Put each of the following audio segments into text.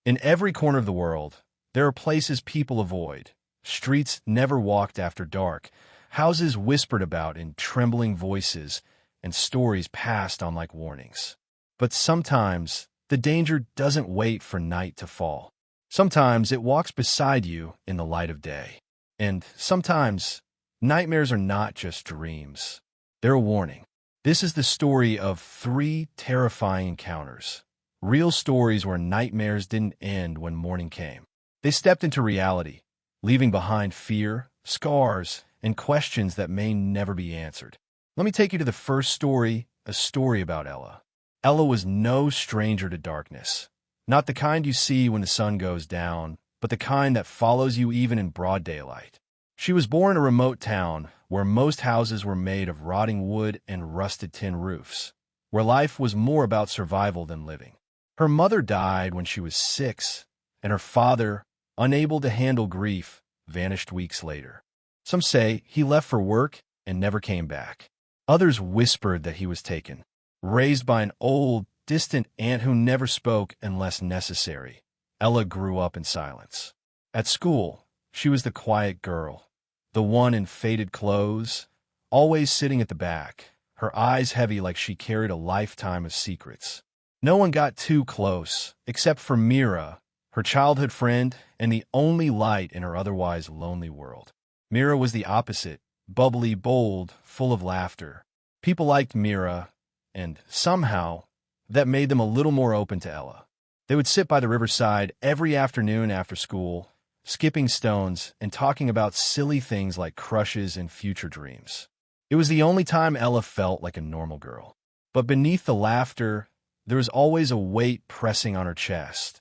In every corner of the world, there are places people avoid, streets never walked after dark, houses whispered about in trembling voices, and stories passed on like warnings. But sometimes, the danger doesn't wait for night to fall. Sometimes it walks beside you in the light of day. And sometimes, nightmares are not just dreams. They're a warning. This is the story of 3 terrifying encounters. Real stories where nightmares didn't end when morning came. They stepped into reality, leaving behind fear, scars, and questions that may never be answered. Let me take you to the first story, a story about Ella. Ella was no stranger to darkness. Not the kind you see when the sun goes down, but the kind that follows you even in broad daylight. She was born in a remote town where most houses were made of rotting wood and rusted tin roofs, where life was more about survival than living. Her mother died when she was 6, and her father, unable to handle grief, vanished weeks later. Some say he left for work and never came back. Others whispered that he was taken, raised by an old, distant aunt who never spoke unless necessary. Ella grew up in silence. At school, she was the quiet girl, the one in faded clothes, always sitting at the back, her eyes heavy like she carried a lifetime of secrets. No one got too close, except for Mira, her childhood friend and the only light in her otherwise lonely world. Mira was the opposite, bubbly, bold, full of laughter. People liked Mira, and somehow, that made them a little more open to Ella. They would sit by the riverside every afternoon after school, skipping stones and talking about silly things like crushes and future dreams. It was the only time Ella felt like a normal girl. But beneath the laughter, there was always a weight pressing on her chest,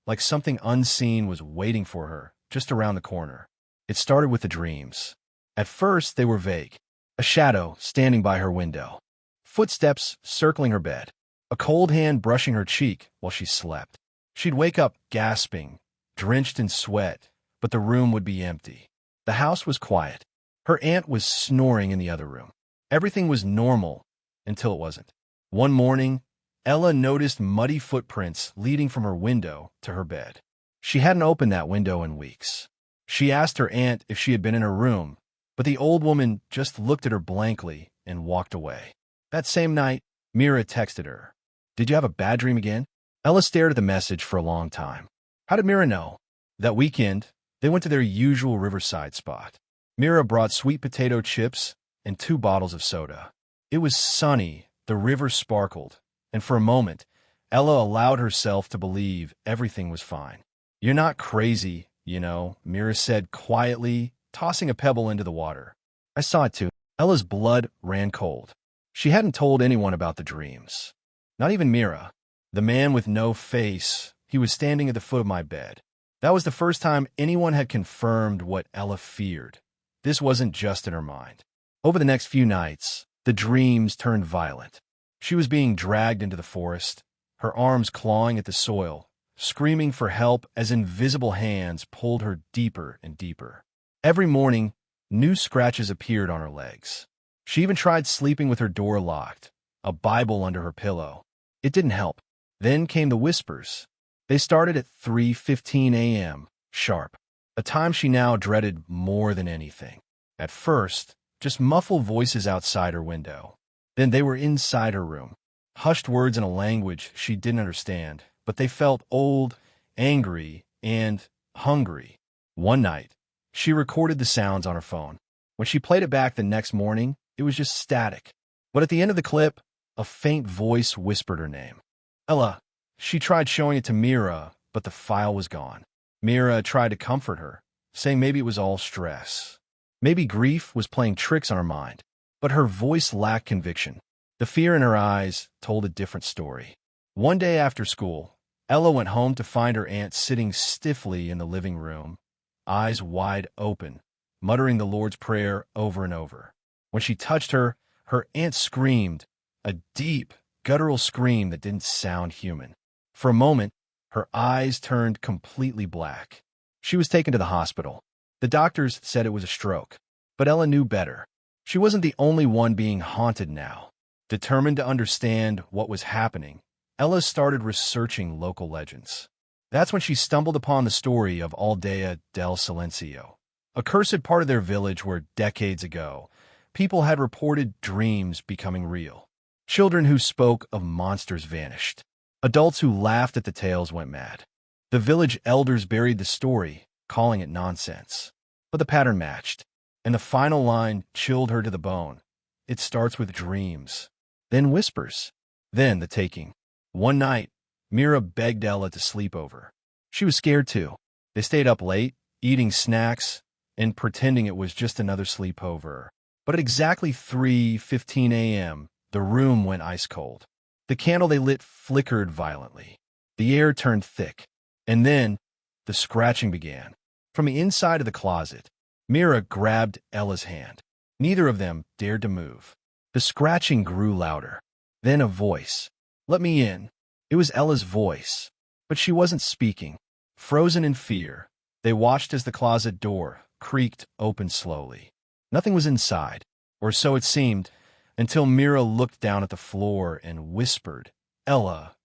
like something unseen was waiting for her just around the corner. It started with the dreams. At first, they were vague. A shadow standing by her window, footsteps circling her bed, a cold hand brushing her cheek while she slept. She'd wake up gasping, drenched in sweat, but the room would be empty. The house was quiet. Her aunt was snoring in the other room. Everything was normal until it wasn't. One morning, Ella noticed muddy footprints leading from her window to her bed. She hadn't opened that window in weeks. She asked her aunt if she had been in her room, but the old woman just looked at her blankly and walked away. That same night, Mira texted her, "Did you have a bad dream again?" Ella stared at the message for a long time. How did Mira know? That weekend, they went to their usual riverside spot. Mira brought sweet potato chips and 2 bottles of soda. It was sunny, the river sparkled, and for a moment, Ella allowed herself to believe everything was fine. "You're not crazy, you know," Mira said quietly, tossing a pebble into the water. "I saw it too." Ella's blood ran cold. She hadn't told anyone about the dreams. Not even Mira. The man with no face, he was standing at the foot of my bed. That was the first time anyone had confirmed what Ella feared. This wasn't just in her mind. Over the next few nights, the dreams turned violent. She was being dragged into the forest, her arms clawing at the soil, screaming for help as invisible hands pulled her deeper and deeper. Every morning, new scratches appeared on her legs. She even tried sleeping with her door locked, a Bible under her pillow. It didn't help. Then came the whispers. They started at 3:15 a.m., sharp, a time she now dreaded more than anything. At first, just muffled voices outside her window. Then they were inside her room, hushed words in a language she didn't understand, but they felt old, angry, and hungry. One night, she recorded the sounds on her phone. When she played it back the next morning, it was just static. But at the end of the clip, a faint voice whispered her name. "Ella." She tried showing it to Mira, but the file was gone. Mira tried to comfort her, saying maybe it was all stress. Maybe grief was playing tricks on her mind. But her voice lacked conviction. The fear in her eyes told a different story. One day after school, Ella went home to find her aunt sitting stiffly in the living room, eyes wide open, muttering the Lord's Prayer over and over. When she touched her, her aunt screamed, a deep, guttural scream that didn't sound human. For a moment, her eyes turned completely black. She was taken to the hospital. The doctors said it was a stroke, but Ella knew better. She wasn't the only one being haunted now. Determined to understand what was happening, Ella started researching local legends. That's when she stumbled upon the story of Aldea del Silencio, a cursed part of their village where decades ago, people had reported dreams becoming real. Children who spoke of monsters vanished. Adults who laughed at the tales went mad. The village elders buried the story, calling it nonsense. But the pattern matched, and the final line chilled her to the bone. It starts with dreams, then whispers, then the taking. One night, Mira begged Ella to sleep over. She was scared too. They stayed up late, eating snacks, and pretending it was just another sleepover. But at exactly 3:15 a.m., the room went ice cold. The candle they lit flickered violently. The air turned thick. And then, the scratching began. From the inside of the closet, Mira grabbed Ella's hand. Neither of them dared to move. The scratching grew louder. Then a voice. "Let me in." It was Ella's voice. But she wasn't speaking. Frozen in fear, they watched as the closet door creaked open slowly. Nothing was inside, or so it seemed, until Mira looked down at the floor and whispered, "Ella,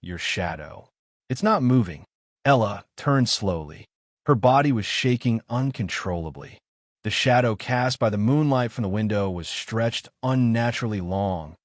your shadow. It's not moving." Ella turned slowly. Her body was shaking uncontrollably. The shadow cast by the moonlight from the window was stretched unnaturally long,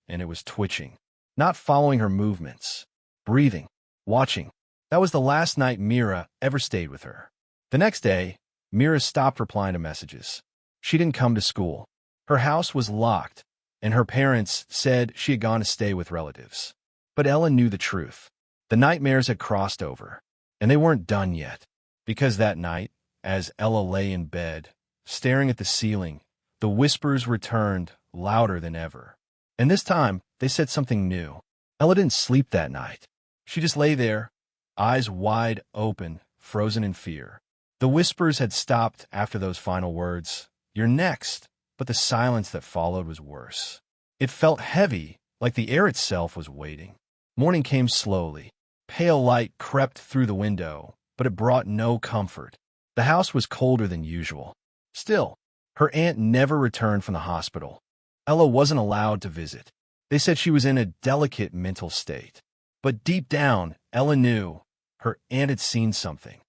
and it was twitching, not following her movements, breathing, watching. That was the last night Mira ever stayed with her. The next day, Mira stopped replying to messages. She didn't come to school. Her house was locked, and her parents said she had gone to stay with relatives. But Ella knew the truth. The nightmares had crossed over, and they weren't done yet. Because that night, as Ella lay in bed, staring at the ceiling, the whispers returned louder than ever. And this time, they said something new. Ella didn't sleep that night. She just lay there, eyes wide open, frozen in fear. The whispers had stopped after those final words, "You're next," but the silence that followed was worse. It felt heavy, like the air itself was waiting. Morning came slowly. Pale light crept through the window, but it brought no comfort. The house was colder than usual. Still, her aunt never returned from the hospital. Ella wasn't allowed to visit. They said she was in a delicate mental state. But deep down, Ella knew her aunt had seen something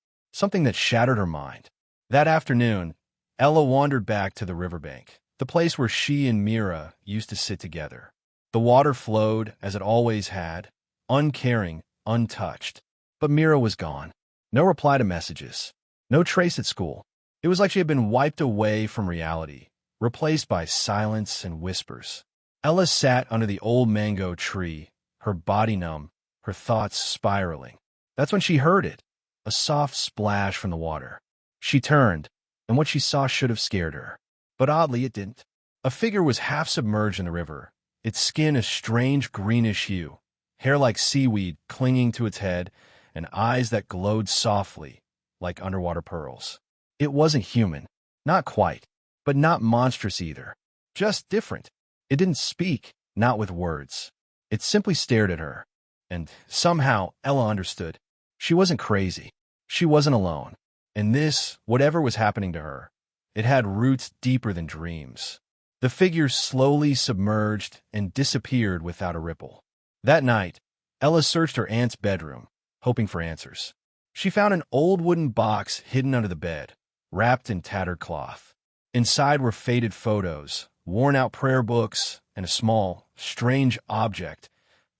that shattered her mind. That afternoon, Ella wandered back to the riverbank, the place where she and Mira used to sit together. The water flowed as it always had, uncaring, untouched. But Mira was gone. No reply to messages. No trace at school. It was like she had been wiped away from reality, replaced by silence and whispers. Ella sat under the old mango tree, her body numb, her thoughts spiraling. That's when she heard it, a soft splash from the water. She turned, and what she saw should have scared her. But oddly, it didn't. A figure was half submerged in the river, its skin a strange greenish hue, hair like seaweed clinging to its head, and eyes that glowed softly, like underwater pearls. It wasn't human. Not quite, but not monstrous either. Just different. It didn't speak, not with words. It simply stared at her. And somehow, Ella understood. She wasn't crazy. She wasn't alone. And this, whatever was happening to her, it had roots deeper than dreams. The figure slowly submerged and disappeared without a ripple. That night, Ella searched her aunt's bedroom, hoping for answers. She found an old wooden box hidden under the bed, wrapped in tattered cloth. Inside were faded photos, worn-out prayer books, and a small, strange object,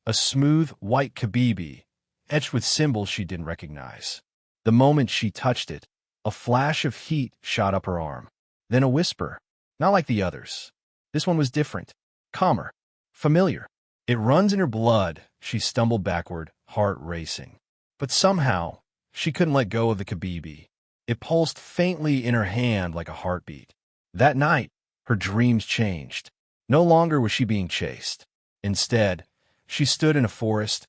a smooth white kabibi, etched with symbols she didn't recognize. The moment she touched it, a flash of heat shot up her arm. Then a whisper, not like the others. This one was different, calmer, familiar. It runs in her blood. She stumbled backward, heart racing. But somehow, she couldn't let go of the kabibi. It pulsed faintly in her hand like a heartbeat. That night, her dreams changed. No longer was she being chased. Instead, she stood in a forest,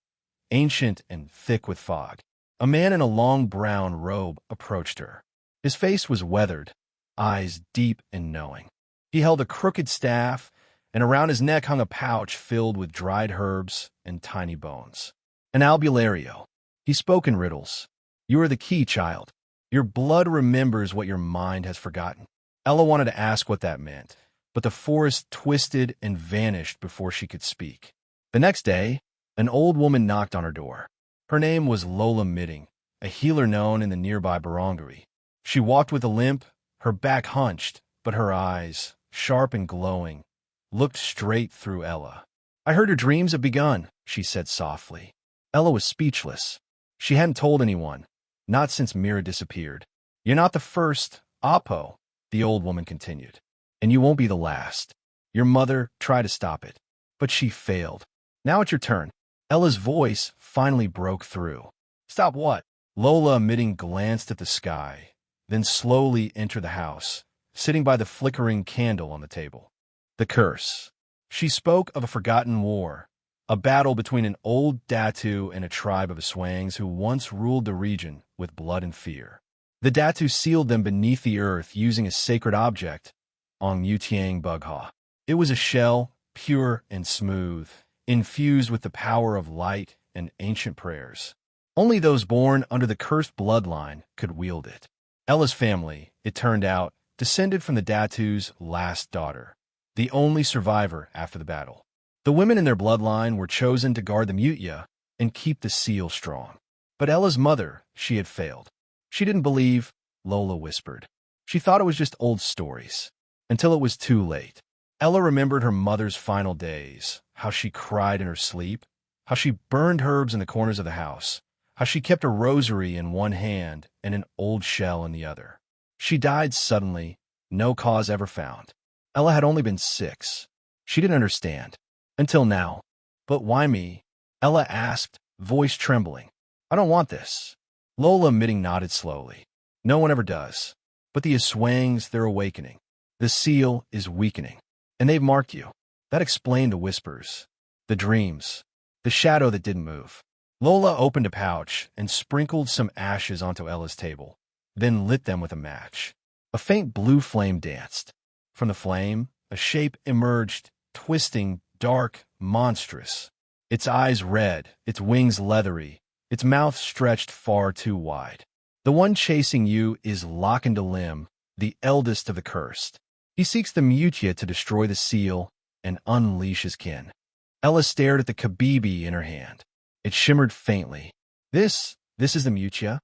ancient and thick with fog. A man in a long brown robe approached her. His face was weathered, eyes deep and knowing. He held a crooked staff, and around his neck hung a pouch filled with dried herbs and tiny bones. An albulario. He spoke in riddles. "You are the key, child. Your blood remembers what your mind has forgotten." Ella wanted to ask what that meant, but the forest twisted and vanished before she could speak. The next day, an old woman knocked on her door. Her name was Lola Mitting, a healer known in the nearby barangay. She walked with a limp, her back hunched, but her eyes, sharp and glowing, looked straight through Ella. "I heard your dreams have begun," she said softly. Ella was speechless. She hadn't told anyone, not since Mira disappeared. "You're not the first, Apo," the old woman continued, "and you won't be the last. Your mother tried to stop it, but she failed. Now it's your turn." Ella's voice finally broke through. "Stop what?" Lola, emitting, glanced at the sky, then slowly entered the house, sitting by the flickering candle on the table. "The curse." She spoke of a forgotten war, a battle between an old Datu and a tribe of Aswangs who once ruled the region with blood and fear. The Datu sealed them beneath the earth using a sacred object, Ong Mutiang Bugha. It was a shell, pure and smooth, infused with the power of light and ancient prayers. Only those born under the cursed bloodline could wield it. Ella's family, it turned out, descended from the Datu's last daughter, the only survivor after the battle. The women in their bloodline were chosen to guard the Mutia and keep the seal strong. But Ella's mother, she had failed. She didn't believe, Lola whispered. She thought it was just old stories, until it was too late. Ella remembered her mother's final days, how she cried in her sleep, how she burned herbs in the corners of the house, how she kept a rosary in one hand and an old shell in the other. She died suddenly, no cause ever found. Ella had only been 6. She didn't understand. Until now. "But why me?" Ella asked, voice trembling. "I don't want this." Lola, emitting, nodded slowly. "No one ever does. But the Aswangs, they're awakening. The seal is weakening. And they've marked you." That explained the whispers, the dreams, the shadow that didn't move. Lola opened a pouch and sprinkled some ashes onto Ella's table, then lit them with a match. A faint blue flame danced. From the flame, a shape emerged, twisting, dark, monstrous. Its eyes red, its wings leathery, its mouth stretched far too wide. "The one chasing you is Limb, the eldest of the cursed. He seeks the Mutia to destroy the seal and unleash his kin." Ella stared at the kabibi in her hand. It shimmered faintly. This is the Mutia?"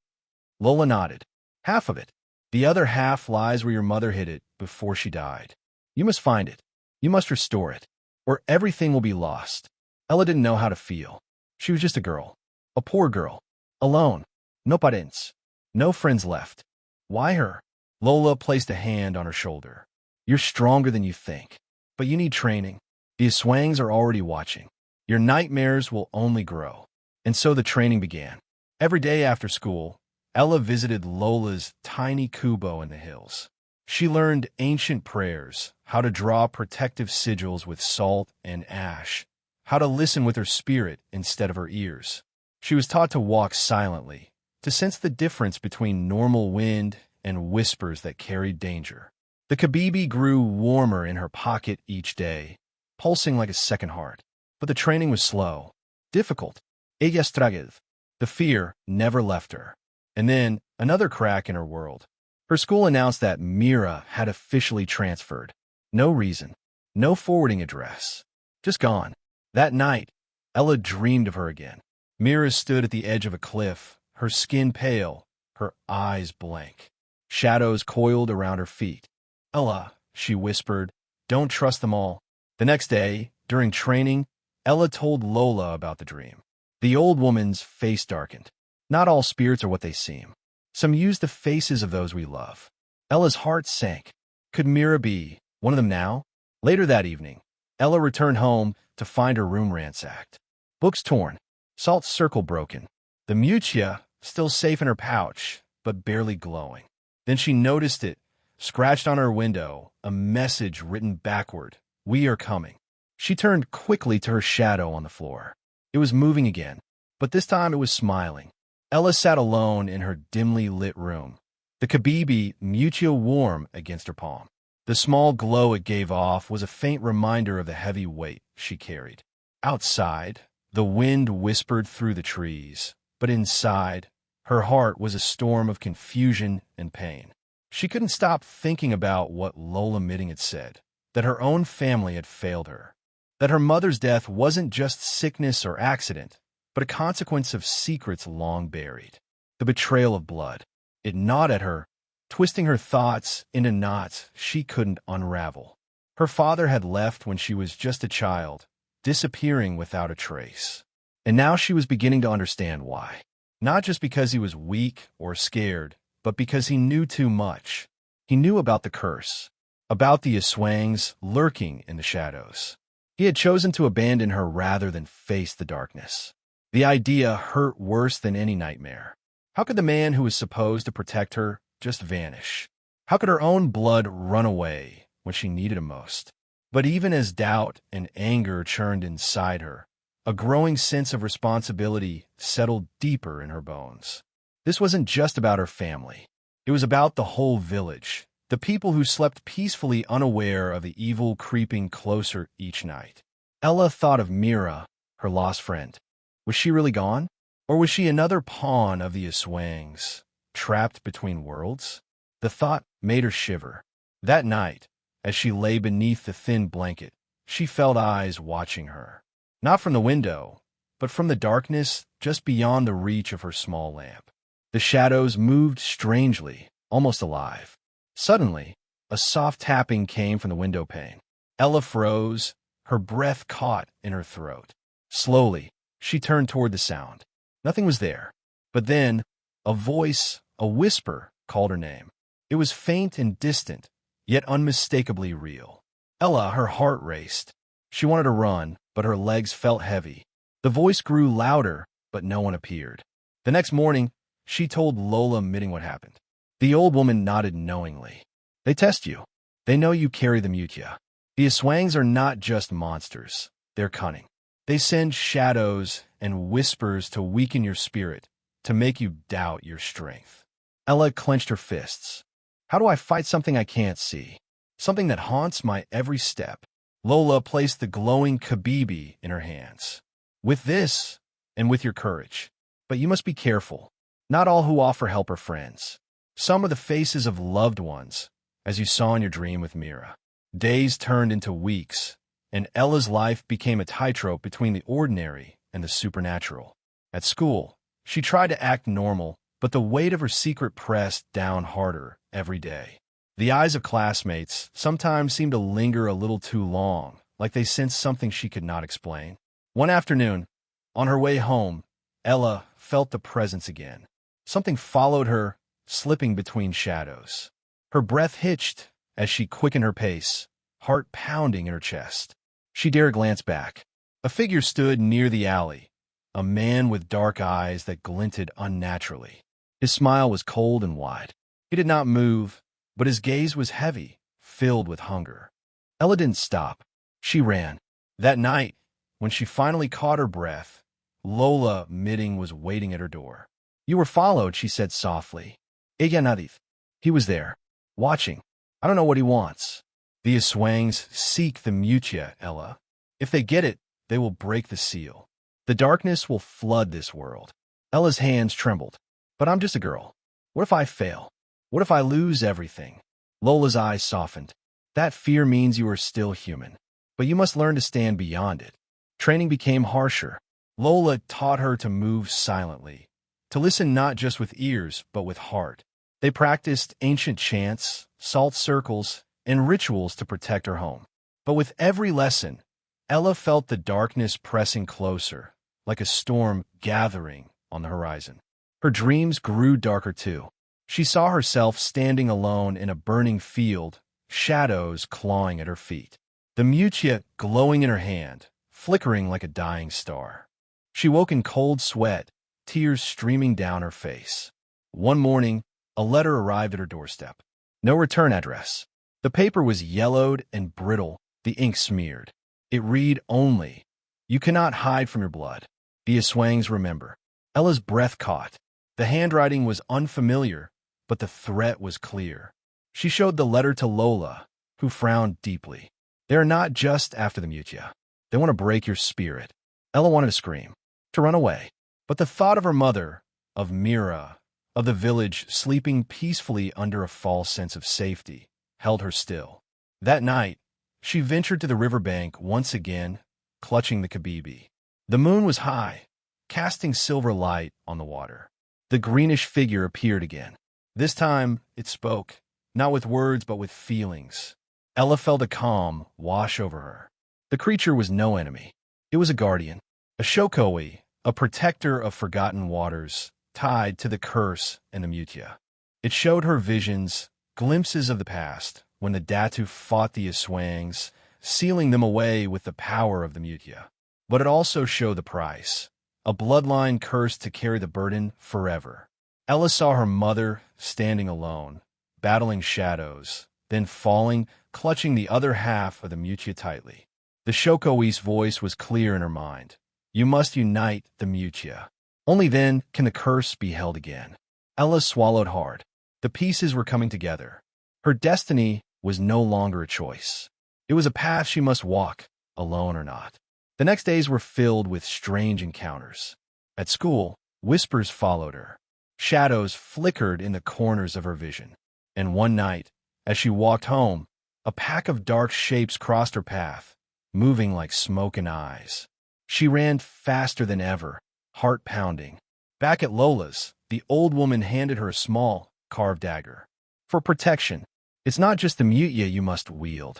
Lola nodded. "Half of it. The other half lies where your mother hid it before she died. You must find it. You must restore it, or everything will be lost." Ella didn't know how to feel. She was just a girl. A poor girl. Alone. No parents. No friends left. Why her? Lola placed a hand on her shoulder. "You're stronger than you think, but you need training. The Aswangs are already watching. Your nightmares will only grow." And so the training began. Every day after school, Ella visited Lola's tiny kubo in the hills. She learned ancient prayers, how to draw protective sigils with salt and ash, how to listen with her spirit instead of her ears. She was taught to walk silently, to sense the difference between normal wind and whispers that carried danger. The kabibi grew warmer in her pocket each day, pulsing like a second heart. But the training was slow, difficult. Ella straged. The fear never left her. And then, another crack in her world. Her school announced that Mira had officially transferred. No reason. No forwarding address. Just gone. That night, Ella dreamed of her again. Mira stood at the edge of a cliff, her skin pale, her eyes blank. Shadows coiled around her feet. "Ella," she whispered, "don't trust them all." The next day, during training, Ella told Lola about the dream. The old woman's face darkened. "Not all spirits are what they seem. Some use the faces of those we love." Ella's heart sank. Could Mira be one of them now? Later that evening, Ella returned home to find her room ransacked. Books torn, salt circle broken, the Mutia still safe in her pouch, but barely glowing. Then she noticed it, scratched on her window, a message written backward, "We are coming." She turned quickly to her shadow on the floor. It was moving again, but this time it was smiling. Ella sat alone in her dimly lit room, the kabibi Mutia warm against her palm. The small glow it gave off was a faint reminder of the heavy weight she carried. Outside, the wind whispered through the trees, but inside, her heart was a storm of confusion and pain. She couldn't stop thinking about what Lola Midding had said, that her own family had failed her, that her mother's death wasn't just sickness or accident, but a consequence of secrets long buried. the betrayal of blood. It gnawed at her, twisting her thoughts into knots she couldn't unravel. Her father had left when she was just a child, disappearing without a trace. And now she was beginning to understand why. Not just because he was weak or scared, but because he knew too much. He knew about the curse, about the Aswangs lurking in the shadows. He had chosen to abandon her rather than face the darkness. The idea hurt worse than any nightmare. How could the man who was supposed to protect her just vanish? How could her own blood run away when she needed it most? But even as doubt and anger churned inside her, a growing sense of responsibility settled deeper in her bones. This wasn't just about her family. It was about the whole village, the people who slept peacefully unaware of the evil creeping closer each night. Ella thought of Mira, her lost friend. Was she really gone? Or was she another pawn of the Aswangs, trapped between worlds? The thought made her shiver. That night, as she lay beneath the thin blanket, she felt eyes watching her. Not from the window, but from the darkness just beyond the reach of her small lamp. The shadows moved strangely, almost alive. Suddenly, a soft tapping came from the window pane. Ella froze, her breath caught in her throat. Slowly, she turned toward the sound. Nothing was there. But then, a voice, a whisper, called her name. It was faint and distant, yet unmistakably real. Ella, her heart raced. She wanted to run, but her legs felt heavy. The voice grew louder, but no one appeared. The next morning, she told Lola Mitting what happened. The old woman nodded knowingly. They test you. They know you carry the mutia. The Aswangs are not just monsters. They're cunning. They send shadows and whispers to weaken your spirit, to make you doubt your strength. Ella clenched her fists. How do I fight something I can't see? Something that haunts my every step? Lola placed the glowing kabibi in her hands. With this, and with your courage. But you must be careful. Not all who offer help are friends. Some are the faces of loved ones, as you saw in your dream with Mira. Days turned into weeks, and Ella's life became a tightrope between the ordinary and the supernatural. At school, she tried to act normal, but the weight of her secret pressed down harder every day. The eyes of classmates sometimes seemed to linger a little too long, like they sensed something she could not explain. One afternoon, on her way home, Ella felt the presence again. Something followed her, slipping between shadows. Her breath hitched as she quickened her pace, heart pounding in her chest. She dared glance back. A figure stood near the alley, a man with dark eyes that glinted unnaturally. His smile was cold and wide. He did not move, but his gaze was heavy, filled with hunger. Ella didn't stop. She ran. That night, when she finally caught her breath, Lola Mitting was waiting at her door. You were followed, she said softly. Ella nadith. He was there, watching. I don't know what he wants. The Aswangs seek the mutia, Ella. If they get it, they will break the seal. The darkness will flood this world. Ella's hands trembled. But I'm just a girl. What if I fail? What if I lose everything? Lola's eyes softened. That fear means you are still human. But you must learn to stand beyond it. Training became harsher. Lola taught her to move silently, to listen not just with ears, but with heart. They practiced ancient chants, salt circles, and rituals to protect her home. But with every lesson, Ella felt the darkness pressing closer, like a storm gathering on the horizon. Her dreams grew darker too. She saw herself standing alone in a burning field, shadows clawing at her feet. The mutia glowing in her hand, flickering like a dying star. She woke in cold sweat, tears streaming down her face. One morning, a letter arrived at her doorstep. No return address. The paper was yellowed and brittle, the ink smeared. It read only, "You cannot hide from your blood. The Aswangs remember." Ella's breath caught. The handwriting was unfamiliar, but the threat was clear. She showed the letter to Lola, who frowned deeply. They are not just after the mutia. They want to break your spirit. Ella wanted to scream, to run away. But the thought of her mother, of Mira, of the village sleeping peacefully under a false sense of safety, held her still. That night, she ventured to the riverbank once again, clutching the kabibi. The moon was high, casting silver light on the water. The greenish figure appeared again. This time, it spoke, not with words but with feelings. Ella felt a calm wash over her. The creature was no enemy. It was a guardian, a shokoi, a protector of forgotten waters, tied to the curse and the mutia. It showed her visions, glimpses of the past, when the Datu fought the Aswangs, sealing them away with the power of the mutia. But it also showed the price, a bloodline cursed to carry the burden forever. Ella saw her mother standing alone, battling shadows, then falling, clutching the other half of the mutia tightly. The shokoi's voice was clear in her mind. You must unite the mutia. Only then can the curse be held again. Ella swallowed hard. The pieces were coming together. Her destiny was no longer a choice. It was a path she must walk, alone or not. The next days were filled with strange encounters. At school, whispers followed her. Shadows flickered in the corners of her vision. And one night, as she walked home, a pack of dark shapes crossed her path, moving like smoke and eyes. She ran faster than ever, heart pounding. Back at Lola's, the old woman handed her a small, carved dagger. For protection, it's not just the mutia you must wield.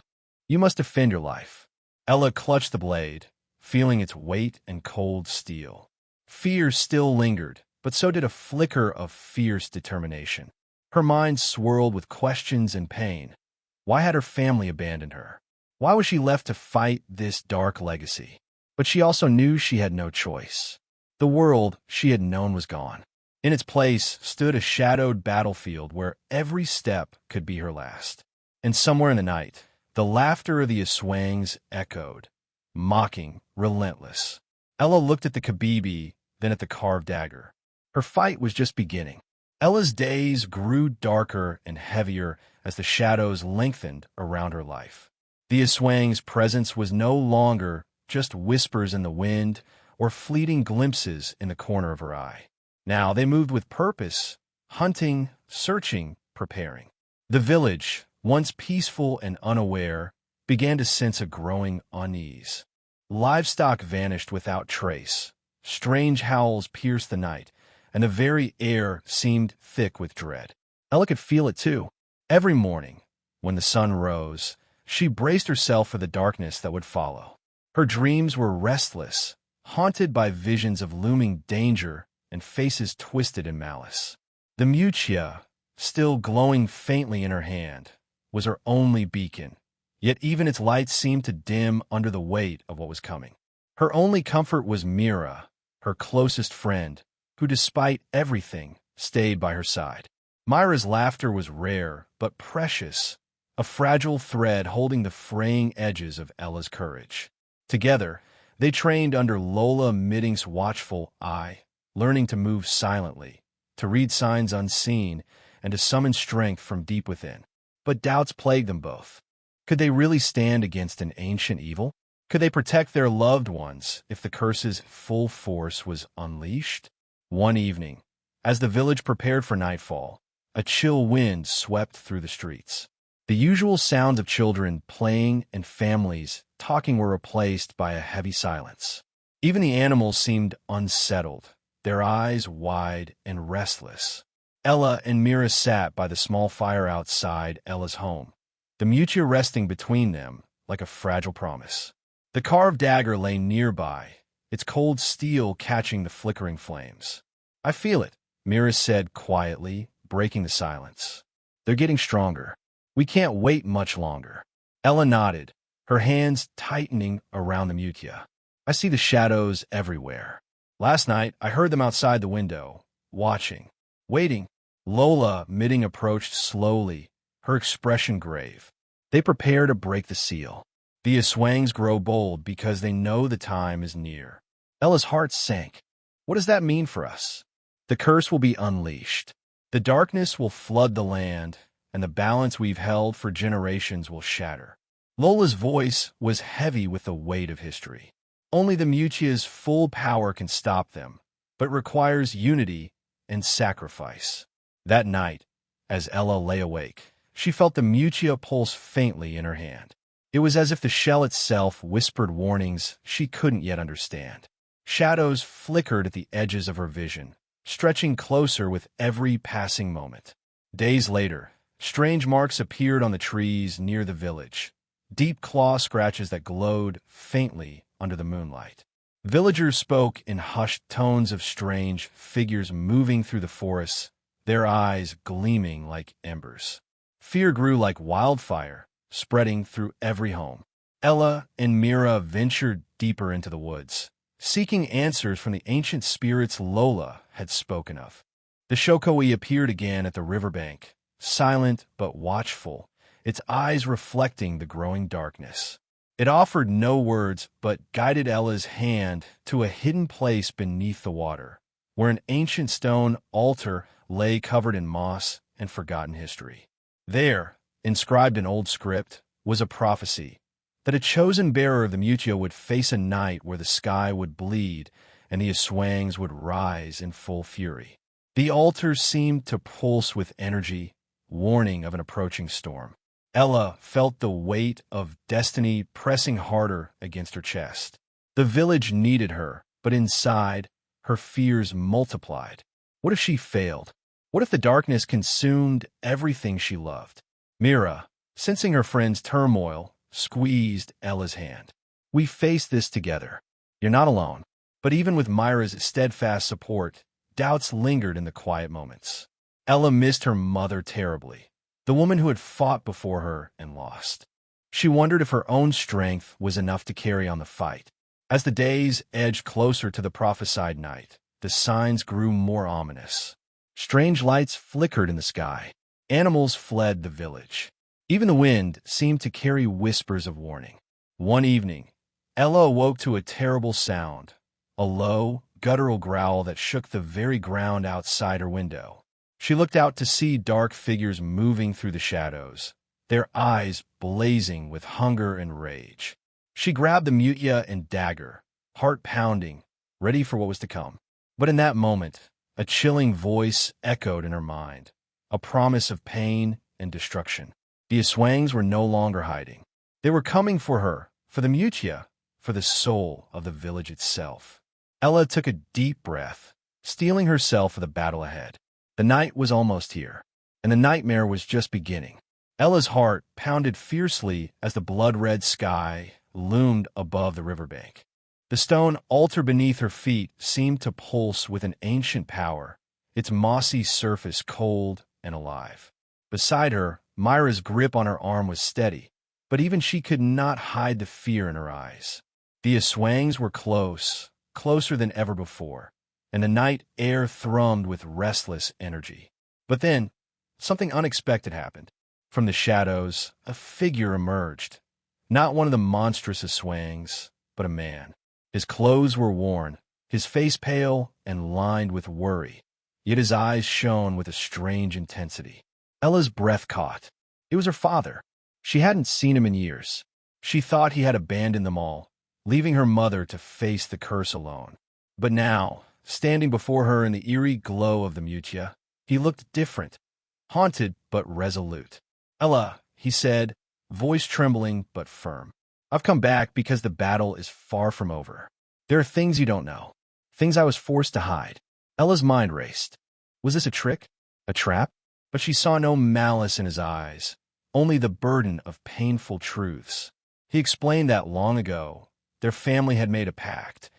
You must defend your life. Ella clutched the blade, feeling its weight and cold steel. Fear still lingered, but so did a flicker of fierce determination. Her mind swirled with questions and pain. Why had her family abandoned her? Why was she left to fight this dark legacy? But she also knew she had no choice. The world she had known was gone. In its place stood a shadowed battlefield where every step could be her last. And somewhere in the night, the laughter of the Aswangs echoed, mocking, relentless. Ella looked at the Kabibi, then at the carved dagger. Her fight was just beginning. Ella's days grew darker and heavier as the shadows lengthened around her life. The Aswang's presence was no longer just whispers in the wind or fleeting glimpses in the corner of her eye. Now they moved with purpose, hunting, searching, preparing. The village, once peaceful and unaware, began to sense a growing unease. Livestock vanished without trace. Strange howls pierced the night, and the very air seemed thick with dread. Ella could feel it too. Every morning, when the sun rose, she braced herself for the darkness that would follow. Her dreams were restless, haunted by visions of looming danger and faces twisted in malice. The mutia, still glowing faintly in her hand, was her only beacon, yet even its light seemed to dim under the weight of what was coming. Her only comfort was Mira, her closest friend, who despite everything stayed by her side. Myra's laughter was rare but precious, a fragile thread holding the fraying edges of Ella's courage. Together, they trained under Lola Midding's watchful eye, learning to move silently, to read signs unseen, and to summon strength from deep within. But doubts plagued them both. Could they really stand against an ancient evil? Could they protect their loved ones if the curse's full force was unleashed? One evening, as the village prepared for nightfall, a chill wind swept through the streets. The usual sounds of children playing and families talking were replaced by a heavy silence. Even the animals seemed unsettled, their eyes wide and restless. Ella and Mira sat by the small fire outside Ella's home, the mutia resting between them like a fragile promise. The carved dagger lay nearby, its cold steel catching the flickering flames. I feel it, Mira said quietly, breaking the silence. They're getting stronger. We can't wait much longer. Ella nodded, her hands tightening around the mutia. I see the shadows everywhere. Last night, I heard them outside the window, watching, waiting. Lola Midding approached slowly, her expression grave. They prepare to break the seal. The Aswangs grow bold because they know the time is near. Ella's heart sank. What does that mean for us? The curse will be unleashed. The darkness will flood the land, and the balance we've held for generations will shatter. Lola's voice was heavy with the weight of history. Only the mutia's full power can stop them, but requires unity and sacrifice. That night, as Ella lay awake, she felt the mutia pulse faintly in her hand. It was as if the shell itself whispered warnings she couldn't yet understand. Shadows flickered at the edges of her vision, stretching closer with every passing moment. Days later, strange marks appeared on the trees near the village, deep claw scratches that glowed faintly under the moonlight. Villagers spoke in hushed tones of strange figures moving through the forests, their eyes gleaming like embers. Fear grew like wildfire, spreading through every home. Ella and Mira ventured deeper into the woods, seeking answers from the ancient spirits Lola had spoken of. The Shokoi appeared again at the riverbank, silent but watchful, its eyes reflecting the growing darkness. It offered no words but guided Ella's hand to a hidden place beneath the water, where an ancient stone altar lay covered in moss and forgotten history. There, inscribed in old script, was a prophecy that a chosen bearer of the Mutia would face a night where the sky would bleed and the Aswangs would rise in full fury. The altar seemed to pulse with energy, warning of an approaching storm. Ella felt the weight of destiny pressing harder against her chest. The village needed her, but inside, her fears multiplied. What if she failed? What if the darkness consumed everything she loved? Mira, sensing her friend's turmoil, squeezed Ella's hand. "We face this together. You're not alone." But even with Myra's steadfast support, doubts lingered in the quiet moments. Ella missed her mother terribly, the woman who had fought before her and lost. She wondered if her own strength was enough to carry on the fight. As the days edged closer to the prophesied night, the signs grew more ominous. Strange lights flickered in the sky. Animals fled the village. Even the wind seemed to carry whispers of warning. One evening, Ella awoke to a terrible sound, a low, guttural growl that shook the very ground outside her window. She looked out to see dark figures moving through the shadows, their eyes blazing with hunger and rage. She grabbed the mutia and dagger, heart pounding, ready for what was to come. But in that moment, a chilling voice echoed in her mind, a promise of pain and destruction. The Aswangs were no longer hiding. They were coming for her, for the mutia, for the soul of the village itself. Ella took a deep breath, steeling herself for the battle ahead. The night was almost here, and the nightmare was just beginning. Ella's heart pounded fiercely as the blood-red sky loomed above the riverbank. The stone altar beneath her feet seemed to pulse with an ancient power, its mossy surface cold and alive. Beside her, Myra's grip on her arm was steady, but even she could not hide the fear in her eyes. The Aswangs were close, closer than ever before, and the night air thrummed with restless energy. But then, something unexpected happened. From the shadows, a figure emerged. Not one of the monstrous Aswangs, but a man. His clothes were worn, his face pale and lined with worry, yet his eyes shone with a strange intensity. Ella's breath caught. It was her father. She hadn't seen him in years. She thought he had abandoned them all, leaving her mother to face the curse alone. But now, standing before her in the eerie glow of the mutia, he looked different, haunted but resolute. "Ella," he said, voice trembling but firm. "I've come back because the battle is far from over. There are things you don't know, things I was forced to hide." Ella's mind raced. Was this a trick? A trap? But she saw no malice in his eyes, only the burden of painful truths. He explained that long ago, their family had made a pact,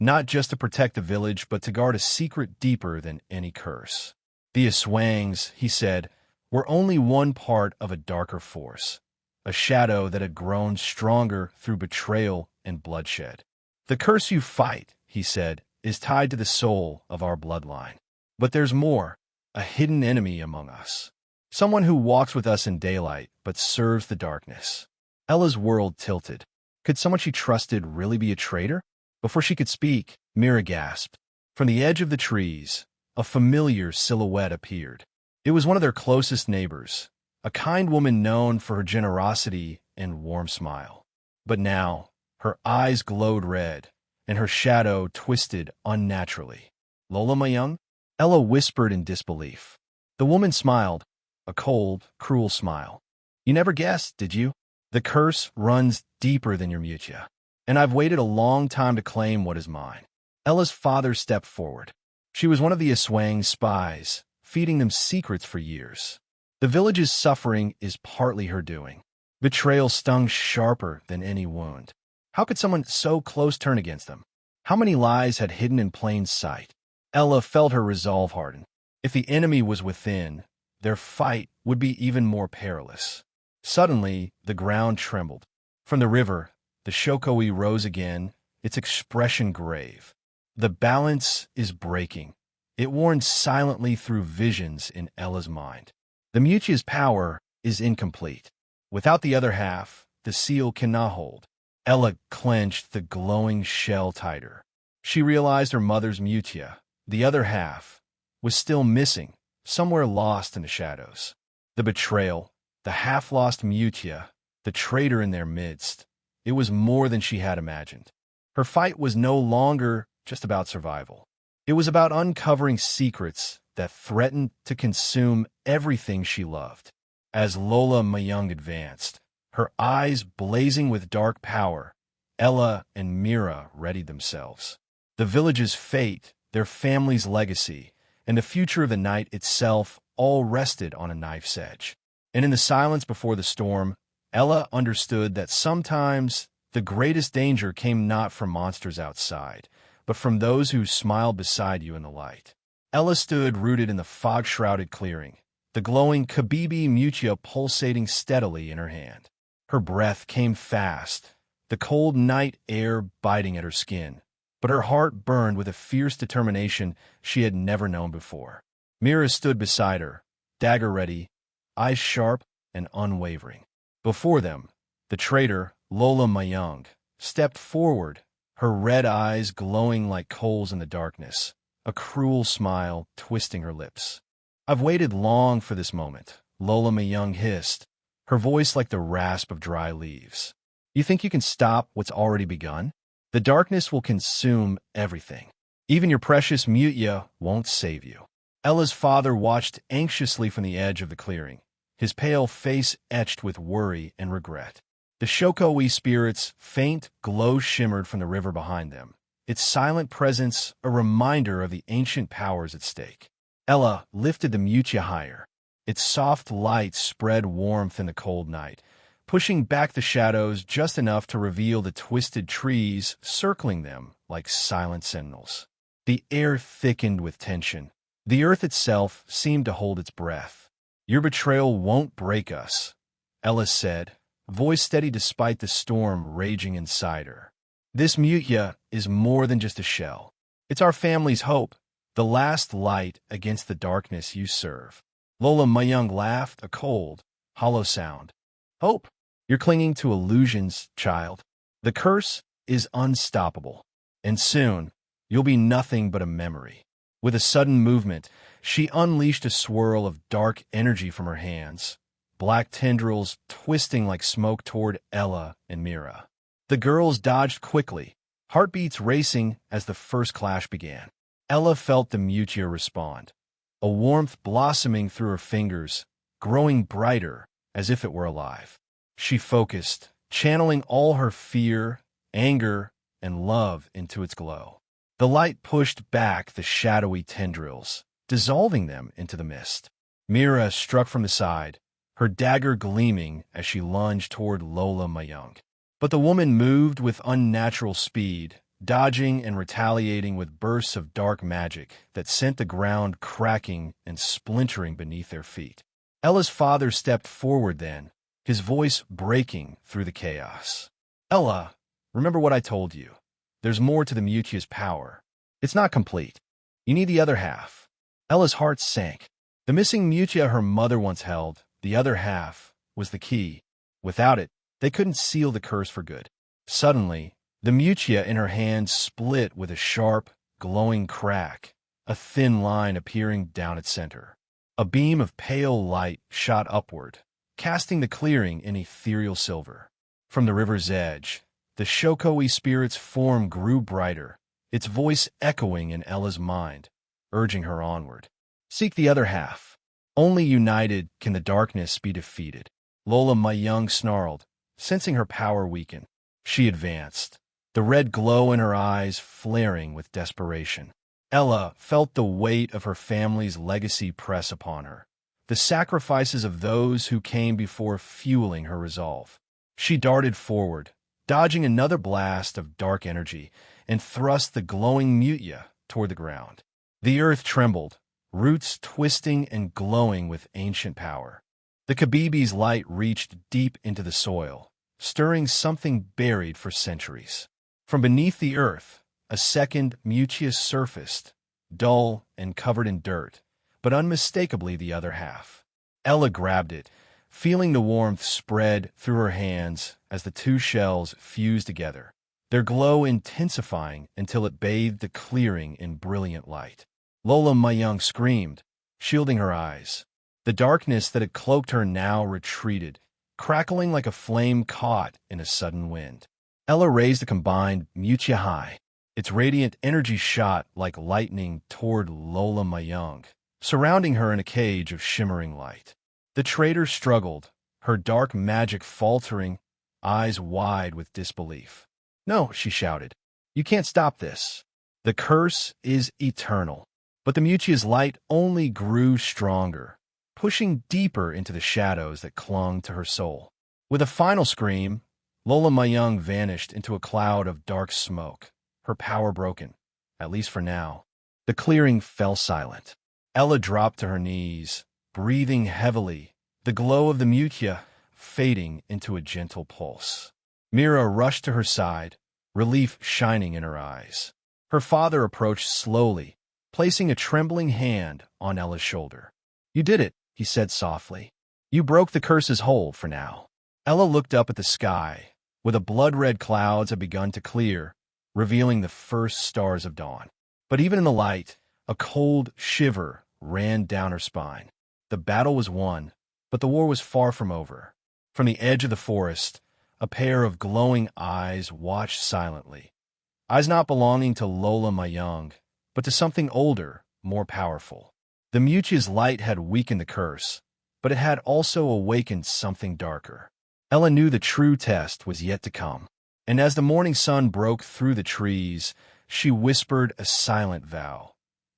not just to protect the village, but to guard a secret deeper than any curse. The Aswangs, he said, were only one part of a darker force, a shadow that had grown stronger through betrayal and bloodshed. "The curse you fight," he said, "is tied to the soul of our bloodline. But there's more, a hidden enemy among us. Someone who walks with us in daylight, but serves the darkness." Ella's world tilted. Could someone she trusted really be a traitor? Before she could speak, Mira gasped. From the edge of the trees, a familiar silhouette appeared. It was one of their closest neighbors, a kind woman known for her generosity and warm smile. But now, her eyes glowed red, and her shadow twisted unnaturally. "Lola, my young?" Ella whispered in disbelief. The woman smiled, a cold, cruel smile. "You never guessed, did you? The curse runs deeper than your mutia, and I've waited a long time to claim what is mine." Ella's father stepped forward. She was one of the Aswang's spies, feeding them secrets for years. The village's suffering is partly her doing. Betrayal stung sharper than any wound. How could someone so close turn against them? How many lies had hidden in plain sight? Ella felt her resolve harden. If the enemy was within, their fight would be even more perilous. Suddenly, the ground trembled. From the river, the Shokoi rose again, its expression grave. The balance is breaking. It warned silently through visions in Ella's mind. The Mutia's power is incomplete. Without the other half, the seal cannot hold. Ella clenched the glowing shell tighter. She realized her mother's Mutia, the other half, was still missing, somewhere lost in the shadows. The betrayal, the half-lost Mutia, the traitor in their midst, it was more than she had imagined. Her fight was no longer just about survival. It was about uncovering secrets that threatened to consume everything she loved. As Lola Mayung advanced, her eyes blazing with dark power, Ella and Mira readied themselves. The village's fate, their family's legacy, and the future of the night itself all rested on a knife's edge. And in the silence before the storm, Ella understood that sometimes the greatest danger came not from monsters outside, but from those who smiled beside you in the light. Ella stood rooted in the fog-shrouded clearing, the glowing Kabibi Mutia pulsating steadily in her hand. Her breath came fast, the cold night air biting at her skin, but her heart burned with a fierce determination she had never known before. Mira stood beside her, dagger ready, eyes sharp and unwavering. Before them, the traitor, Lola Mayung, stepped forward, her red eyes glowing like coals in the darkness, a cruel smile twisting her lips. "I've waited long for this moment," Lola Mayung hissed, her voice like the rasp of dry leaves. "You think you can stop what's already begun? The darkness will consume everything. Even your precious Mutia won't save you." Ella's father watched anxiously from the edge of the clearing, his pale face etched with worry and regret. The Shokoi spirit's faint glow shimmered from the river behind them, its silent presence a reminder of the ancient powers at stake. Ella lifted the Mutia higher. Its soft light spread warmth in the cold night, pushing back the shadows just enough to reveal the twisted trees circling them like silent sentinels. The air thickened with tension. The earth itself seemed to hold its breath. "Your betrayal won't break us," Ella said, voice steady despite the storm raging inside her. "This Mutia is more than just a shell. It's our family's hope, the last light against the darkness you serve." Lola Mayung laughed, a cold, hollow sound. "Hope? You're clinging to illusions, child. The curse is unstoppable, and soon you'll be nothing but a memory." With a sudden movement, she unleashed a swirl of dark energy from her hands, black tendrils twisting like smoke toward Ella and Mira. The girls dodged quickly, heartbeats racing as the first clash began. Ella felt the Mutia respond, a warmth blossoming through her fingers, growing brighter as if it were alive. She focused, channeling all her fear, anger, and love into its glow. The light pushed back the shadowy tendrils, dissolving them into the mist. Mira struck from the side, her dagger gleaming as she lunged toward Lola Mayung. But the woman moved with unnatural speed, dodging and retaliating with bursts of dark magic that sent the ground cracking and splintering beneath their feet. Ella's father stepped forward then, his voice breaking through the chaos. "Ella, remember what I told you. There's more to the Mutia's power. It's not complete. You need the other half." Ella's heart sank. The missing Mutia her mother once held, the other half, was the key. Without it, they couldn't seal the curse for good. Suddenly, the Mutia in her hand split with a sharp, glowing crack, a thin line appearing down its center. A beam of pale light shot upward, casting the clearing in ethereal silver. From the river's edge, the Shokoi spirit's form grew brighter, its voice echoing in Ella's mind, urging her onward. "Seek the other half. Only united can the darkness be defeated." Lola Mayung snarled, sensing her power weaken. She advanced, the red glow in her eyes flaring with desperation. Ella felt the weight of her family's legacy press upon her, the sacrifices of those who came before fueling her resolve. She darted forward, dodging another blast of dark energy, and thrust the glowing Mutia toward the ground. The earth trembled, roots twisting and glowing with ancient power. The Kabibi's light reached deep into the soil, stirring something buried for centuries. From beneath the earth, a second Mutia surfaced, dull and covered in dirt, but unmistakably the other half. Ella grabbed it, feeling the warmth spread through her hands as the two shells fused together, their glow intensifying until it bathed the clearing in brilliant light. Lola Mayung screamed, shielding her eyes. The darkness that had cloaked her now retreated, crackling like a flame caught in a sudden wind. Ella raised the combined Mutia high. Its radiant energy shot like lightning toward Lola Mayung, surrounding her in a cage of shimmering light. The traitor struggled, her dark magic faltering, eyes wide with disbelief. "No," she shouted. "You can't stop this. The curse is eternal." But the Mutia's light only grew stronger, pushing deeper into the shadows that clung to her soul. With a final scream, Lola Mayung vanished into a cloud of dark smoke, her power broken, at least for now. The clearing fell silent. Ella dropped to her knees, breathing heavily, the glow of the Mutia fading into a gentle pulse. Mira rushed to her side, relief shining in her eyes. Her father approached slowly, placing a trembling hand on Ella's shoulder. "You did it," he said softly. "You broke the curse's hold for now." Ella looked up at the sky, where the blood-red clouds had begun to clear, revealing the first stars of dawn. But even in the light, a cold shiver ran down her spine. The battle was won, but the war was far from over. From the edge of the forest, a pair of glowing eyes watched silently. Eyes not belonging to Lola Mayung, but to something older, more powerful. The Mutia's light had weakened the curse, but it had also awakened something darker. Ella knew the true test was yet to come, and as the morning sun broke through the trees, she whispered a silent vow.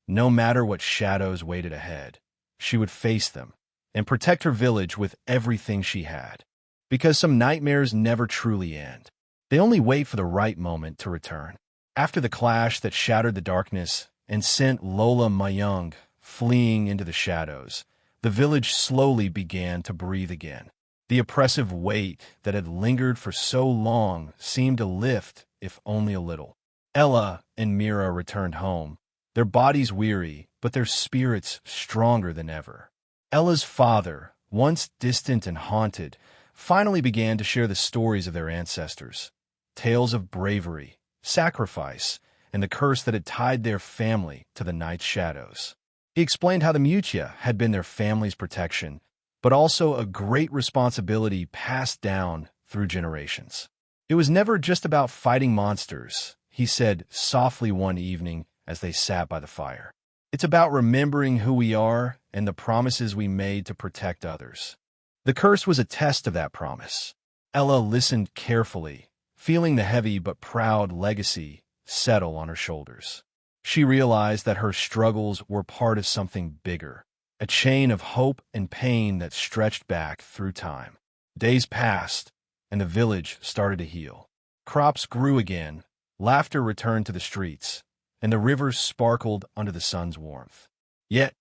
No matter what shadows waited ahead, she would face them and protect her village with everything she had. Because some nightmares never truly end. They only wait for the right moment to return. After the clash that shattered the darkness and sent Lola Mayung fleeing into the shadows, the village slowly began to breathe again. The oppressive weight that had lingered for so long seemed to lift, if only a little. Ella and Mira returned home, their bodies weary, but their spirits stronger than ever. Ella's father, once distant and haunted, finally began to share the stories of their ancestors, tales of bravery, sacrifice, and the curse that had tied their family to the night's shadows. He explained how the Mutia had been their family's protection, but also a great responsibility passed down through generations. It was never just about fighting monsters, he said softly one evening as they sat by the fire. It's about remembering who we are and the promises we made to protect others. The curse was a test of that promise. Ella listened carefully, feeling the heavy but proud legacy settle on her shoulders. She realized that her struggles were part of something bigger, a chain of hope and pain that stretched back through time. Days passed, and the village started to heal. Crops grew again, laughter returned to the streets, and the rivers sparkled under the sun's warmth. Yet,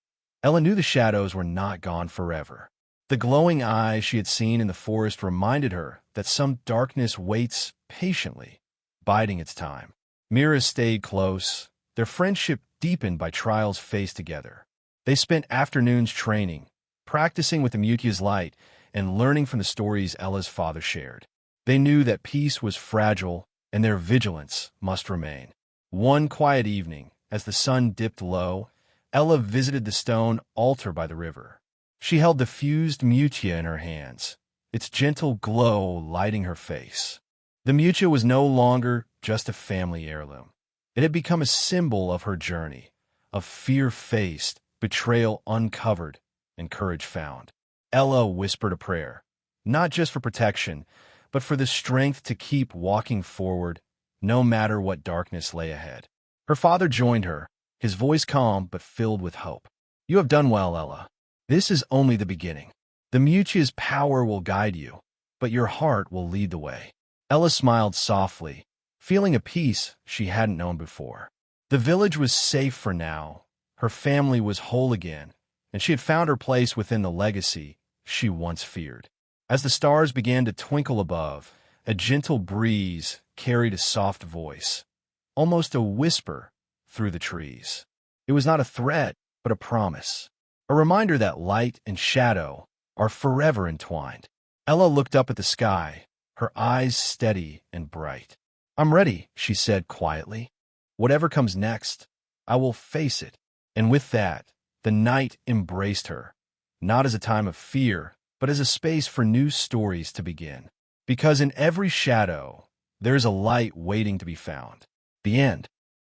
Ella knew the shadows were not gone forever. The glowing eyes she had seen in the forest reminded her that some darkness waits patiently, biding its time. Mira stayed close, their friendship deepened by trials faced together. They spent afternoons training, practicing with the Mutia's light, and learning from the stories Ella's father shared. They knew that peace was fragile and their vigilance must remain. One quiet evening, as the sun dipped low, Ella visited the stone altar by the river. She held the fused Mutia in her hands, its gentle glow lighting her face. The Mutia was no longer just a family heirloom. It had become a symbol of her journey, of fear faced, betrayal uncovered, and courage found. Ella whispered a prayer, not just for protection, but for the strength to keep walking forward, no matter what darkness lay ahead. Her father joined her, his voice calm but filled with hope. You have done well, Ella. This is only the beginning. The Mucia's power will guide you, but your heart will lead the way. Ella smiled softly, feeling a peace she hadn't known before. The village was safe for now. Her family was whole again, and she had found her place within the legacy she once feared. As the stars began to twinkle above, a gentle breeze carried a soft voice, almost a whisper, through the trees. It was not a threat, but a promise, a reminder that light and shadow are forever entwined. Ella looked up at the sky, her eyes steady and bright. I'm ready, she said quietly. Whatever comes next, I will face it. And with that, the night embraced her, not as a time of fear, but as a space for new stories to begin. Because in every shadow, there is a light waiting to be found. The end.